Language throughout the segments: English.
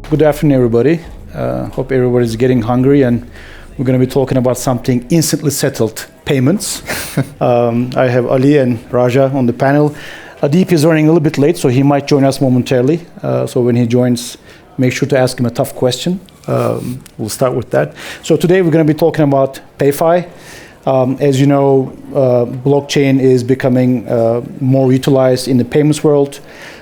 Good afternoon, everybody. Hope everybody's getting hungry, and we're going to be talking about something instantly settled, payments. I have Ali and Raja on the panel. Adeep is running a little bit late, so he might join us momentarily. So when he joins, make sure to ask him a tough question. We'll start with that. So today we're going to be talking about PayFi. As you know, blockchain is becoming more utilized in the payments world.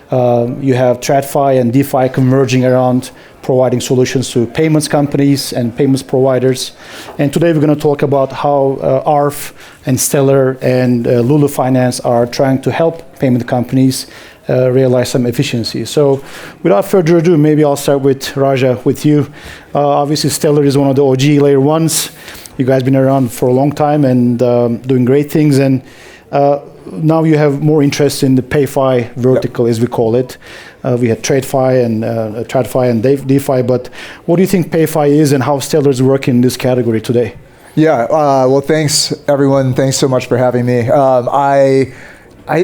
You have TradFi and DeFi converging around providing solutions to payments companies and payments providers. And today we're going to talk about how ARF and Stellar and Lulu Finance are trying to help payment companies realize some efficiency. So without further ado, maybe I'll start with Raja, with you. Obviously, Stellar is one of the OG layer ones. You guys been around for a long time and doing great things. And now you have more interest in the PayFi vertical, as we call it. We had TradFi and DeFi, but what do you think PayFi is and how Stellar is working in this category today? Yeah, well, thanks, everyone. Thanks so much for having me.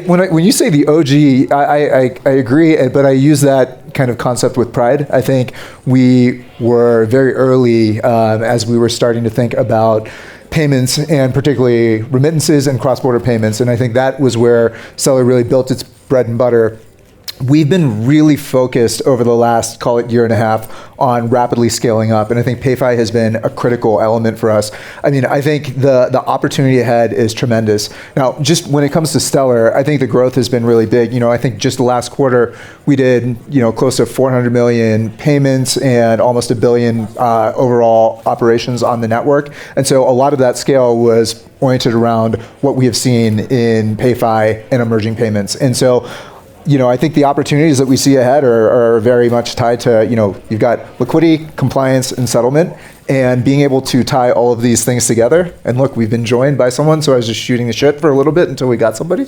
When you say the OG, I agree, but I use that kind of concept with pride. I think we were very early as we were starting to think about payments, and particularly remittances and cross-border payments. And I think that was where Stellar really built its bread and butter. We've been really focused over the last, call it, year and a half on rapidly scaling up. And I think PayFi has been a critical element for us. I mean, I think the opportunity ahead is tremendous. Now, just when it comes to Stellar, I think the growth has been really big. You know, I think just the last quarter, we did, close to 400 million payments and almost $1 billion overall operations on the network. And so a lot of that scale was oriented around what we have seen in PayFi and emerging payments. And so I think the opportunities that we see ahead are very much tied to, you've got liquidity, compliance, and settlement, and being able to tie all of these things together. And look, we've been joined by someone, so I was just shooting the shit for a little bit until we got somebody.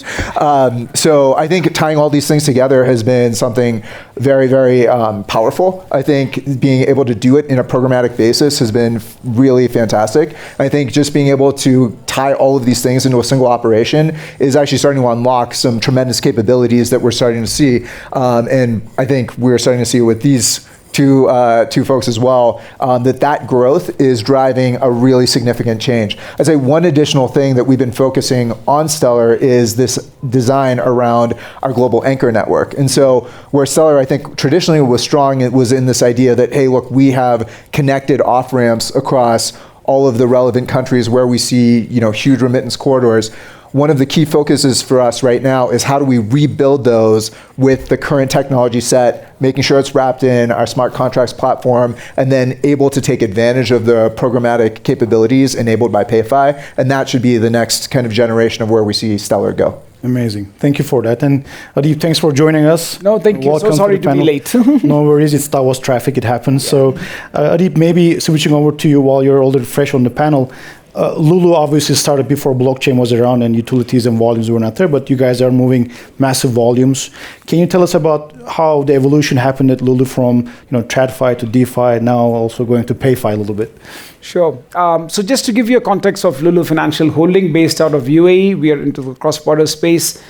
So I think tying all these things together has been something very, very powerful. I think being able to do it in a programmatic basis has been really fantastic. I think just being able to tie all of these things into a single operation is actually starting to unlock some tremendous capabilities that we're starting to see. And I think we're starting to see with these two folks as well, that growth is driving a really significant change. I'd say one additional thing that we've been focusing on Stellar is this design around our global anchor network. And so where Stellar, I think, traditionally was strong, it was in this idea that, hey, look, we have connected off-ramps across all of the relevant countries where we see, huge remittance corridors. One of the key focuses for us right now is how do we rebuild those with the current technology set, making sure it's wrapped in our smart contracts platform, and then able to take advantage of the programmatic capabilities enabled by PayFi. And that should be the next kind of generation of where we see Stellar go. Amazing. Thank you for that. And Adeep, thanks for joining us. No, thank you. Welcome so sorry to be late. No worries. It's DAVOS traffic. It happens. Yeah. So Adeep, maybe switching over to you while you're already fresh on the panel. Lulu obviously started before blockchain was around and utilities and volumes were not there, but you guys are moving massive volumes. Can you tell us about how the evolution happened at Lulu from TradFi to DeFi, now also going to PayFi a little bit? Sure. So just to give you a context of Lulu Financial Holding, based out of UAE, we are into the cross-border space,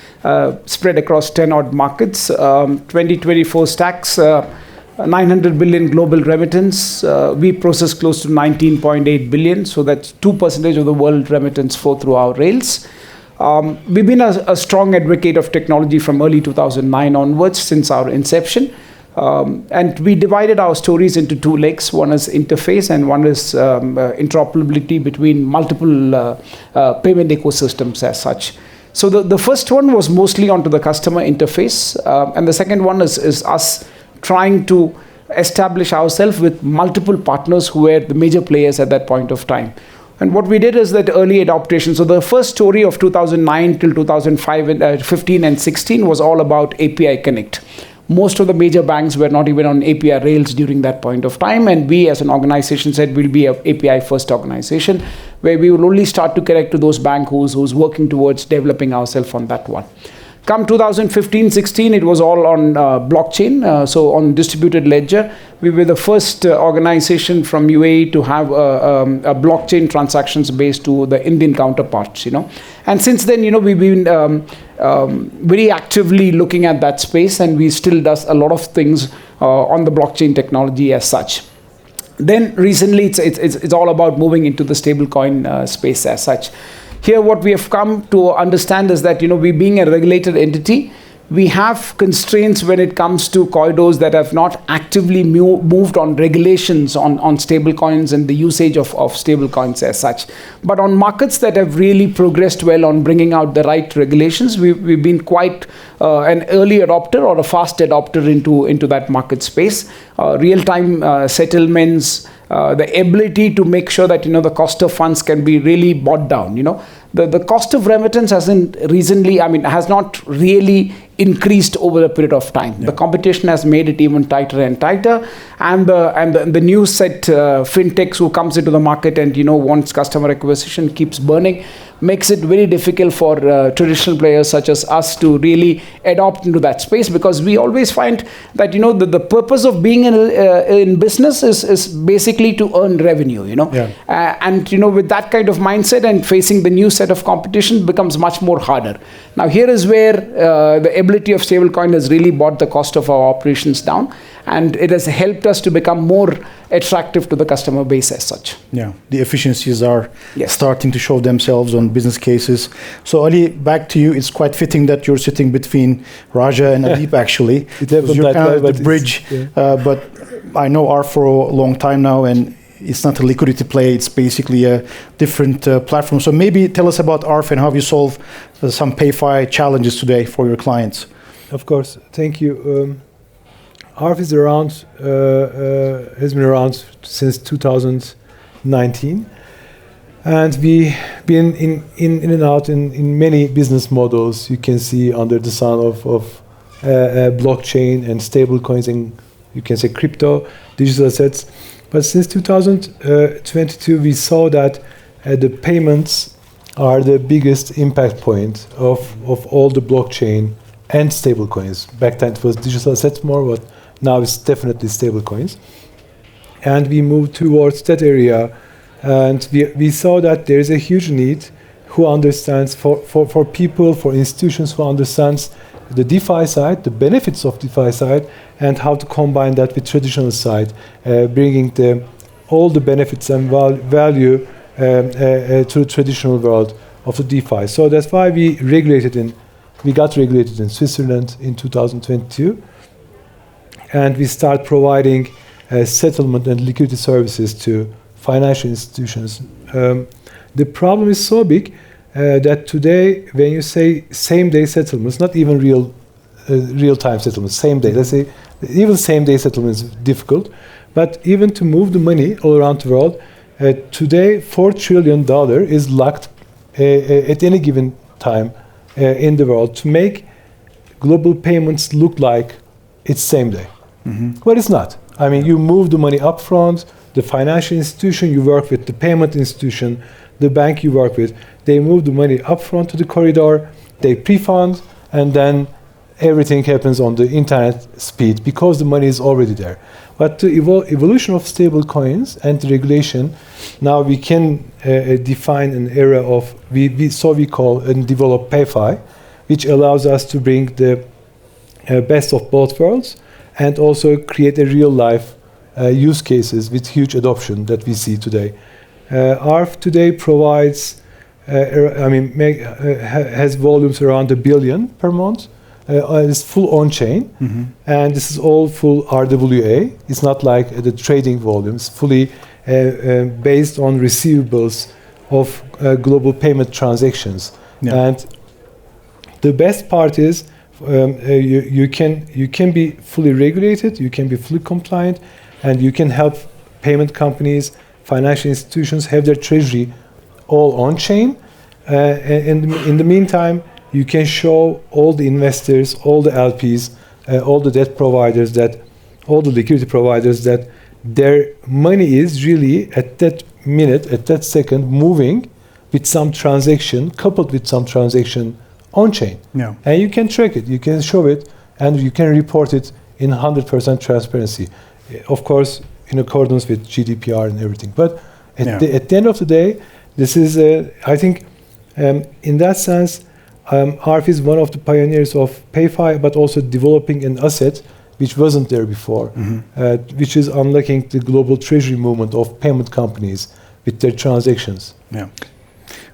spread across 10 odd markets, 2024 stacks, 900 billion global remittance. We process close to 19.8 billion. So that's 2% of the world remittance flow through our rails. We've been a strong advocate of technology from early 2009 onwards, since our inception. And we divided our stories into two legs. One is interface and one is interoperability between multiple payment ecosystems as such. So the first one was mostly onto the customer interface. And the second one is us trying to establish ourselves with multiple partners who were the major players at that point of time. And what we did is that early adaptation. So the first story of 2009 till 2015 and 16 was all about API Connect. Most of the major banks were not even on API rails during that point of time. And we as an organization said we'll be an API first organization where we will only start to connect to those banks who's working towards developing ourselves on that one. Come 2015-16, it was all on blockchain, so on distributed ledger. We were the first organization from UAE to have a blockchain transactions based to the Indian counterparts, And since then, we've been very actively looking at that space, and we still does a lot of things on the blockchain technology as such. Then recently, it's all about moving into the stablecoin space as such. Here, what we have come to understand is that, we being a regulated entity, we have constraints when it comes to corridors that have not actively moved on regulations on stablecoins and the usage of stablecoins as such. But on markets that have really progressed well on bringing out the right regulations, we've been quite an early adopter or a fast adopter into that market space. Real-time settlements, the ability to make sure that, the cost of funds can be really brought down, The cost of remittance has not really increased over a period of time. Yeah. The competition has made it even tighter and tighter, and the new set fintechs who comes into the market and wants customer acquisition keeps burning, makes it very difficult for traditional players such as us to really adopt into that space, because we always find that the purpose of being in business is basically to earn revenue. Yeah. And with that kind of mindset and facing the new set of competition becomes much more harder. Now here is where the ability of stablecoin has really brought the cost of our operations down, and it has helped us to become more attractive to the customer base as such. Yeah, the efficiencies are starting to show themselves on business cases. So Ali, back to you. It's quite fitting that you're sitting between Raja and Adib actually. You're kind of the bridge, but I know ARF for a long time now, and it's not a liquidity play, it's basically a different platform. So maybe tell us about ARF and how you solve some PayFi challenges today for your clients. Of course, thank you. ARF is around, has been around since 2019, and we've been in and out in many business models you can see under the sun of blockchain and stable coins, and you can say crypto, digital assets. But since 2022, we saw that the payments are the biggest impact point of all the blockchain and stable coins. Back then it was digital assets more, but now it's definitely stable coins. And we moved towards that area, and we saw that there is a huge need who understands, for people, for institutions who understands the DeFi side, the benefits of DeFi side, and how to combine that with traditional side, bringing all the benefits and value to the traditional world of the DeFi. So that's why we got regulated in Switzerland in 2022, and we start providing settlement and liquidity services to financial institutions. The problem is so big that today, when you say same-day settlements, not even real-time settlements, same day, let's say, even same-day settlements is difficult, but even to move the money all around the world, today $4 trillion is locked at any given time in the world to make global payments look like it's same day. Mm-hmm. But it's not. I mean, you move the money up front, the financial institution you work with, the payment institution, the bank you work with, they move the money up front to the corridor, they pre-fund, and then everything happens on the internet speed because the money is already there. But the evolution of stable coins and the regulation, now we can define an era of, we call and develop PayFi, which allows us to bring the best of both worlds and also create a real life use cases with huge adoption that we see today. ARF today provides, has volumes around 1 billion per month. It's full on-chain, mm-hmm. and this is all full RWA. It's not like the trading volumes, fully based on receivables of global payment transactions. Yeah. And the best part is you can be fully regulated, you can be fully compliant, and you can help payment companies, financial institutions have their treasury all on-chain. And in the meantime, you can show all the investors, all the LPs, all the debt providers, all the liquidity providers that their money is really at that minute, at that second, moving with some transaction, coupled with some transaction on-chain. Yeah. And you can track it, you can show it, and you can report it in 100% transparency. Of course, in accordance with GDPR and everything. But at the end of the day, this is, I think, in that sense, ARF is one of the pioneers of PayFi, but also developing an asset which wasn't there before, which is unlocking the global treasury movement of payment companies with their transactions. Yeah.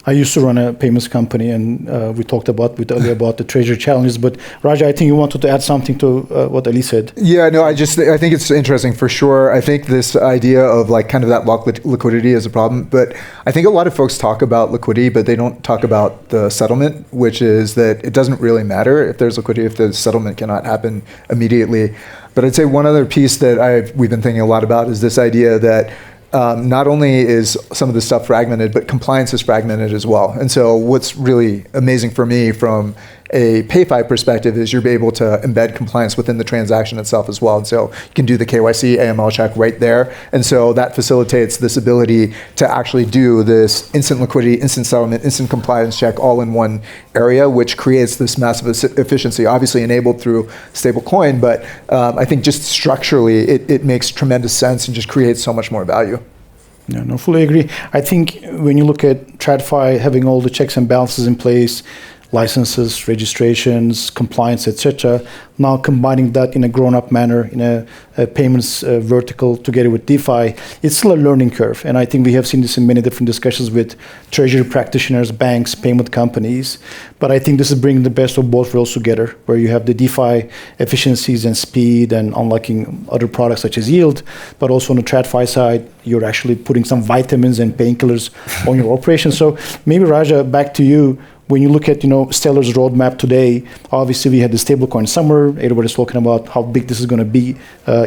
I used to run a payments company, and we talked with Ali about the treasury challenges. But Raja, I think you wanted to add something to what Ali said. Yeah, no, I think it's interesting for sure. I think this idea of like kind of that locked liquidity is a problem. But I think a lot of folks talk about liquidity, but they don't talk about the settlement, which is that it doesn't really matter if there's liquidity if the settlement cannot happen immediately. But I'd say one other piece that we've been thinking a lot about is this idea that not only is some of the stuff fragmented, but compliance is fragmented as well. And so what's really amazing for me from a PayFi perspective is you're able to embed compliance within the transaction itself as well. And so you can do the KYC, AML check right there. And so that facilitates this ability to actually do this instant liquidity, instant settlement, instant compliance check all in one area, which creates this massive efficiency, obviously enabled through stablecoin. But I think just structurally, it makes tremendous sense and just creates so much more value. Yeah, no, fully agree. I think when you look at TradFi having all the checks and balances in place, licenses, registrations, compliance, etc. Now combining that in a grown-up manner, in a payments vertical together with DeFi, it's still a learning curve. And I think we have seen this in many different discussions with treasury practitioners, banks, payment companies. But I think this is bringing the best of both worlds together, where you have the DeFi efficiencies and speed and unlocking other products such as yield, but also on the TradFi side, you're actually putting some vitamins and painkillers on your operation. So maybe Raja, back to you. When you look at Stellar's roadmap today, obviously we had the stablecoin summer. Everybody's talking about how big this is going to be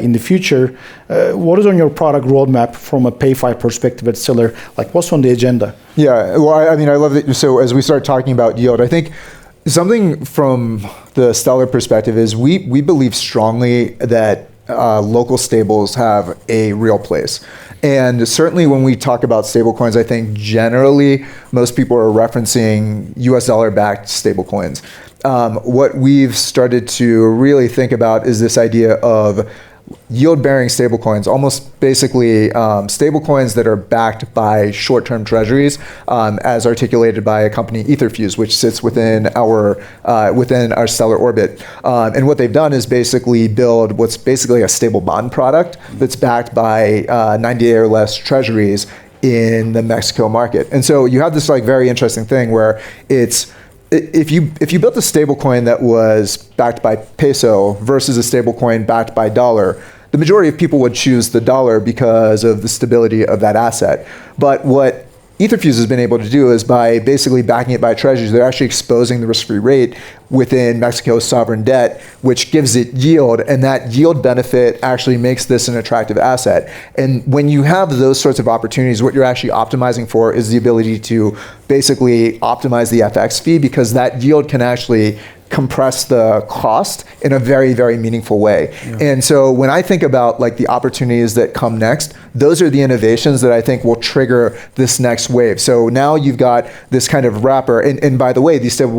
in the future. What is on your product roadmap from a PayFi perspective at Stellar? Like, what's on the agenda? Yeah, well, I mean, I love that. So as we start talking about yield, I think something from the Stellar perspective is we believe strongly that local stables have a real place. And certainly when we talk about stablecoins, I think generally most people are referencing US dollar-backed stablecoins. What we've started to really think about is this idea of yield-bearing stablecoins, almost basically stablecoins that are backed by short-term treasuries, as articulated by a company, Etherfuse, which sits within our Stellar orbit. And what they've done is basically build what's basically a stable bond product that's backed by 90 or less treasuries in the Mexico market. And so you have this like very interesting thing where it's if you built a stablecoin that was backed by peso versus a stablecoin backed by dollar, the majority of people would choose the dollar because of the stability of that asset. But what Etherfuse has been able to do is by basically backing it by treasuries, they're actually exposing the risk-free rate within Mexico's sovereign debt, which gives it yield, and that yield benefit actually makes this an attractive asset. And when you have those sorts of opportunities, what you're actually optimizing for is the ability to basically optimize the FX fee, because that yield can actually compress the cost in a very, very meaningful way. Yeah. And so when I think about like the opportunities that come next, those are the innovations that I think will trigger this next wave. So now you've got this kind of wrapper, and by the way, these stable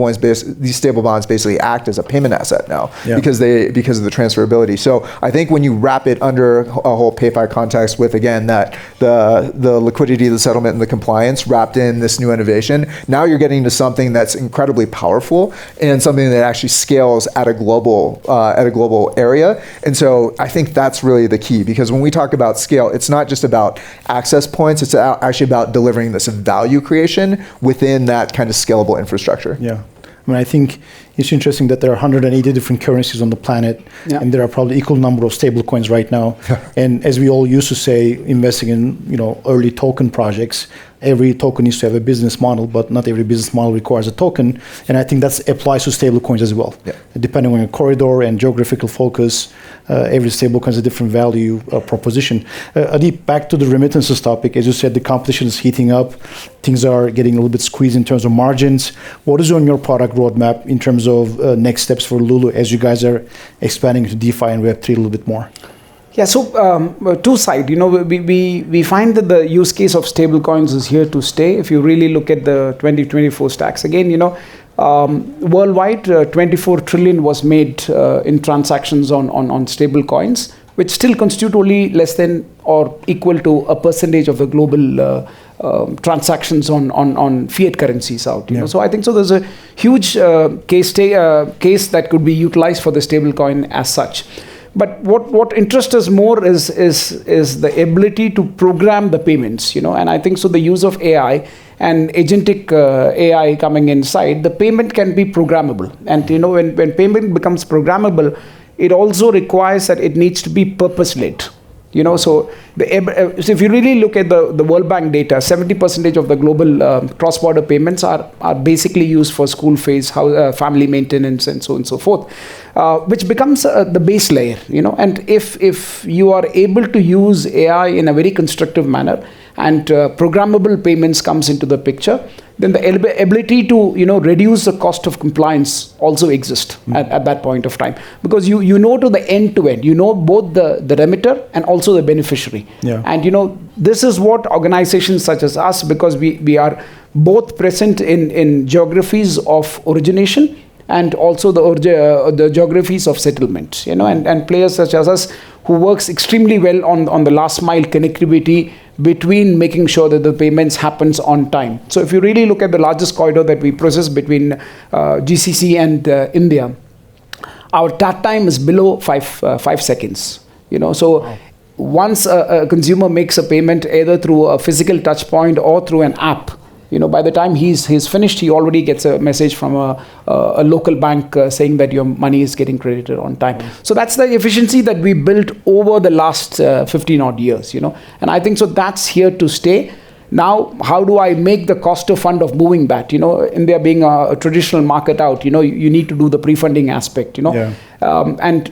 bonds basically act as a payment asset now, because of the transferability. So I think when you wrap it under a whole PayFi context with, again, that the liquidity, the settlement, and the compliance wrapped in this new innovation, now you're getting to something that's incredibly powerful and something that actually scales at a global area. And so I think that's really the key, because when we talk about scale, it's not just about access points, it's actually about delivering this value creation within that kind of scalable infrastructure. Yeah. I mean, I think it's interesting that there are 180 different currencies on the planet, and there are probably equal number of stable coins right now. And as we all used to say, investing in early token projects, every token needs to have a business model, but not every business model requires a token. And I think that applies to stable coins as well. Yeah. Depending on your corridor and geographical focus, every stable coin has a different value proposition. Adip, back to the remittances topic. As you said, the competition is heating up. Things are getting a little bit squeezed in terms of margins. What is on your product roadmap in terms of next steps for Lulu as you guys are expanding into DeFi and Web3 a little bit more? Yeah, so two sides. We find that the use case of stable coins is here to stay. If you really look at the 2024 stacks, again, Worldwide, 24 trillion was made in transactions on stable coins, which still constitute only less than or equal to a percentage of the global transactions on fiat currencies out. You know? So I think so. There's a huge case that could be utilized for the stable coin as such. But what interests us more is the ability to program the payments, you know, and I think so the use of AI and agentic AI coming inside, the payment can be programmable. And you know, when payment becomes programmable, it also requires that it needs to be purpose-led. You know, so if you really look at the World Bank data, 70% of the global cross-border payments are basically used for school fees, family maintenance, and so on and so forth, which becomes the base layer. You know, and if you are able to use AI in a very constructive manner, and programmable payments comes into the picture, then the ability to reduce the cost of compliance also exists at that point of time, because you know to the end to end, you know both the remitter and also the beneficiary. And this is what organizations such as us, because we are both present in geographies of origination and also the geographies of settlement, and players such as us who works extremely well on the last mile connectivity between making sure that the payments happens on time. So if you really look at the largest corridor that we process between GCC and India, our TAT time is below 5 seconds. So wow. Once a consumer makes a payment either through a physical touch point or through an app, by the time he's finished, he already gets a message from a local bank saying that your money is getting credited on time. So that's the efficiency that we built over the last 15 odd years, and I think so that's here to stay. Now, how do I make the cost of fund of moving that? India being a traditional market out, you need to do the pre-funding aspect, Yeah. And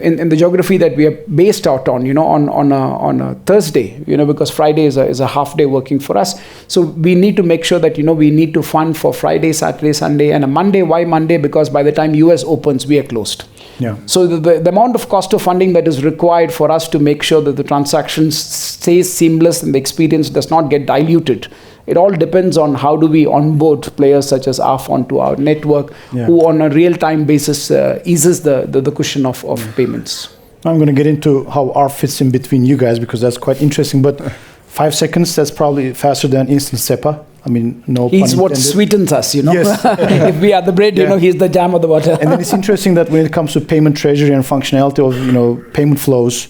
in the geography that we are based out on, on a Thursday, because Friday is a half day working for us. So we need to make sure that, we need to fund for Friday, Saturday, Sunday, and a Monday. Why Monday? Because by the time US opens, we are closed. Yeah. So the amount of cost of funding that is required for us to make sure that the transactions stays seamless and the experience does not get diluted, it all depends on how do we onboard players such as ARF onto our network, who on a real-time basis eases the cushion of payments. I'm going to get into how ARF fits in between you guys, because that's quite interesting. But 5 seconds, that's probably faster than instant SEPA. I mean, no pun He's what intended. sweetens us, Yes. If we are the bread, he's the jam of the water. And then it's interesting that when it comes to payment treasury and functionality of, payment flows,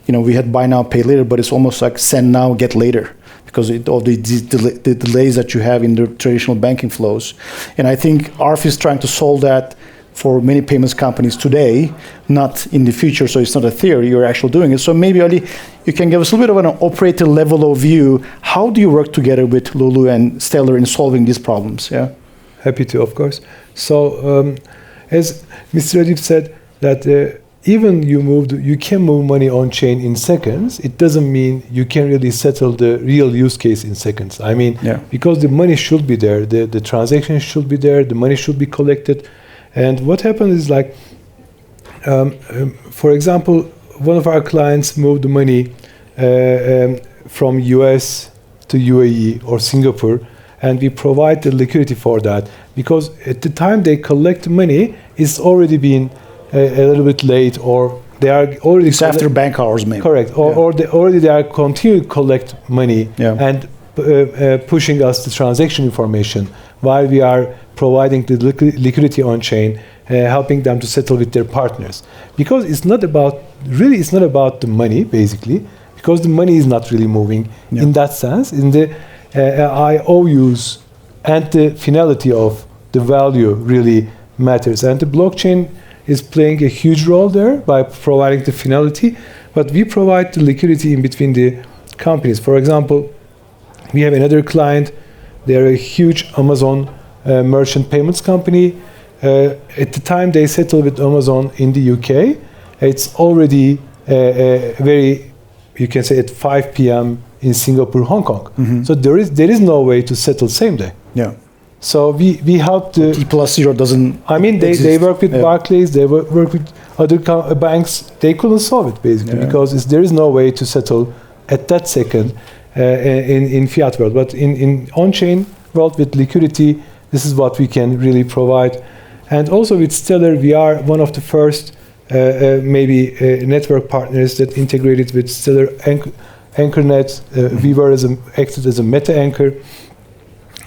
we had buy now, pay later, but it's almost like send now, get later, because of the delays that you have in the traditional banking flows. And I think ARF is trying to solve that for many payments companies today, not in the future. So it's not a theory, you're actually doing it. So maybe, Ali, you can give us a little bit of an operator level of view. How do you work together with Lulu and Stellar in solving these problems? Yeah. Happy to, of course. So as Mr. Rajiv said, that even you can move money on chain in seconds, it doesn't mean you can really settle the real use case in seconds. I mean, because the money should be there, the transaction should be there, the money should be collected. And what happens is like, for example, one of our clients moved the money from US to UAE or Singapore, and we provide the liquidity for that, because at the time they collect money, it's already been a little bit late, or they are already... It's after bank hours, maybe. Correct. Or they are continuing to collect money and pushing us the transaction information while we are providing the liquidity on chain, helping them to settle with their partners. Because it's not about the money, basically, because the money is not really moving in that sense. In the IOUs and the finality of the value really matters. And the blockchain is playing a huge role there by providing the finality, but we provide the liquidity in between the companies. For example, we have another client. They're a huge Amazon merchant payments company. At the time they settle with Amazon in the UK, it's already very, you can say at 5 p.m. in Singapore, Hong Kong. Mm-hmm. So there is no way to settle same day. Yeah. So we help the T+0 doesn't. I mean, they work with Barclays, they work with other banks. They couldn't solve it basically because there is no way to settle at that second in fiat world. But in on-chain world with liquidity, This is what we can really provide. And also with Stellar, we are one of the first network partners that integrated with Stellar AnchorNet. We were acted as a meta anchor,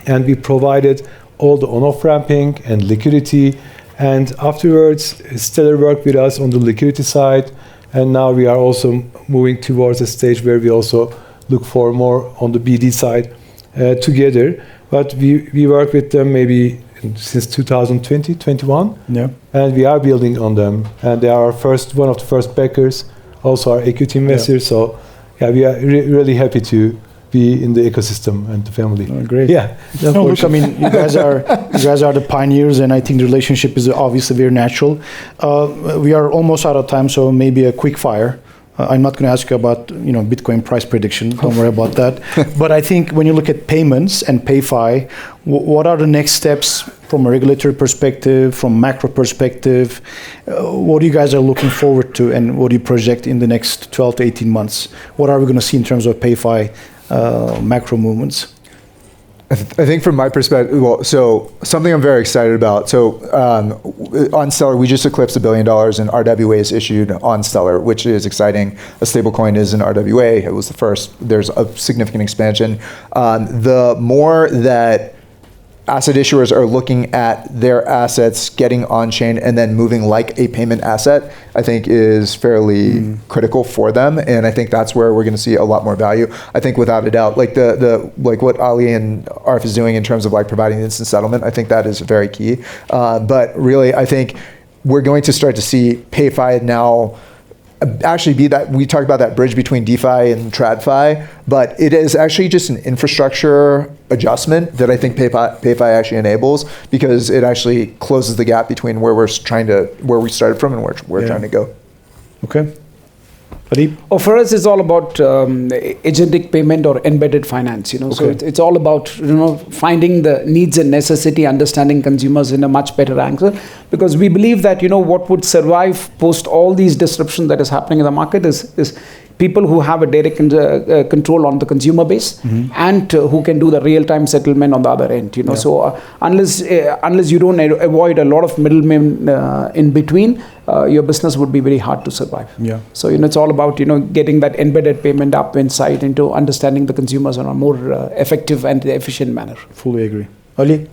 and we provided all the on-off ramping and liquidity. And afterwards, Stellar worked with us on the liquidity side, and now we are also moving towards a stage where we also look for more on the BD side together. But we work with them maybe since 2020, 21, and we are building on them. And they are one of the first backers, also our equity investors. So we are really happy to be in the ecosystem and the family. Oh, great. Yeah. No, look, I mean, you guys are the pioneers, and I think the relationship is obviously very natural. We are almost out of time, so maybe a quick fire. I'm not going to ask you about Bitcoin price prediction. Don't worry about that. But I think when you look at payments and PayFi, what are the next steps from a regulatory perspective, from macro perspective? What do you guys are looking forward to, and what do you project in the next 12 to 18 months? What are we going to see in terms of PayFi macro movements? I think from my perspective, so something I'm very excited about. So on Stellar, we just eclipsed $1 billion in RWAs issued on Stellar, which is exciting. A stablecoin is an RWA. It was the first. There's a significant expansion. The more that asset issuers are looking at their assets, getting on-chain, and then moving like a payment asset, I think is fairly critical for them. And I think that's where we're going to see a lot more value. I think without a doubt, like like what Ali and Arf is doing in terms of like providing instant settlement, I think that is very key. But really, I think we're going to start to see PayFi now actually be that, we talked about that bridge between DeFi and TradFi, but it is actually just an infrastructure adjustment that I think PayFi actually enables, because it actually closes the gap between where we started from and where we're trying to go. Okay. Pradeep? Oh, for us, it's all about agentic payment or embedded finance. Okay. So it's all about finding the needs and necessity, understanding consumers in a much better angle, because we believe that what would survive post all these disruptions that is happening in the market is people who have a direct control on the consumer base, and who can do the real-time settlement on the other end. So unless you don't avoid a lot of middlemen in between, your business would be very hard to survive. So it's all about getting that embedded payment up inside into understanding the consumers in a more effective and efficient manner. Fully agree. Ali,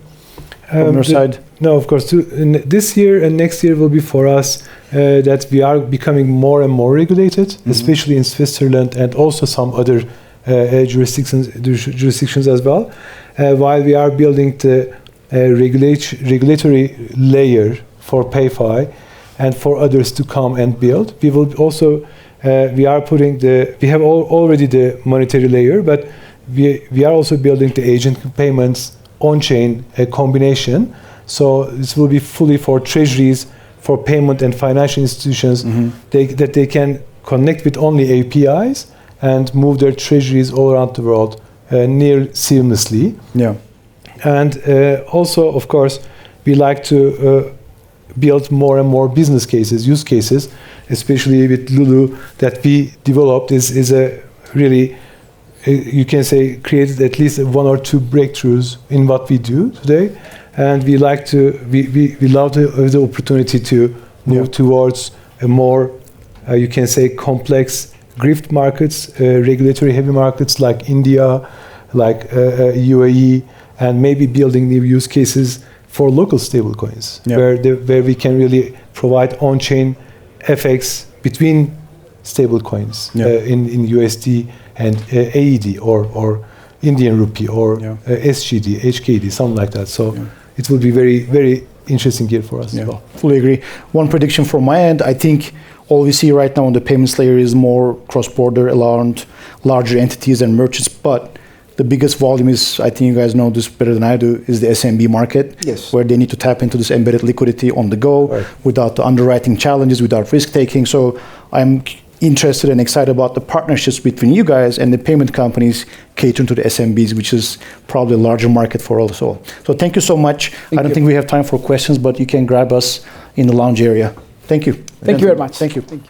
from your side? No, of course. This year and next year will be for us that we are becoming more and more regulated, especially in Switzerland and also some other jurisdictions as well. While we are building the regulatory layer for PayFi and for others to come and build, we will also we have already the monetary layer, but we are also building the agent payments on-chain combination. So this will be fully for treasuries, for payment and financial institutions, that they can connect with only APIs and move their treasuries all around the world near seamlessly. And also, of course, we like to build more and more business cases, use cases, especially with Lulu that we developed is a really, you can say, created at least 1 or 2 breakthroughs in what we do today. And we like to, we love the opportunity to move towards a more, you can say, complex grift markets, regulatory heavy markets like India, like UAE, and maybe building new use cases for local stablecoins, where we can really provide on-chain FX between stablecoins in USD and AED or Indian rupee or SGD, HKD, something like that. So it will be very, very interesting year for us as well. Fully agree. One prediction from my end, I think all we see right now on the payments layer is more cross-border around larger entities and merchants, but the biggest volume is, I think you guys know this better than I do, is the SMB market, where they need to tap into this embedded liquidity on the go without the underwriting challenges, without risk-taking. So I'm interested and excited about the partnerships between you guys and the payment companies catering to the SMBs, which is probably a larger market for us all. So thank you so much. I don't think we have time for questions, but you can grab us in the lounge area. Thank you. Thank you very much. Thank you.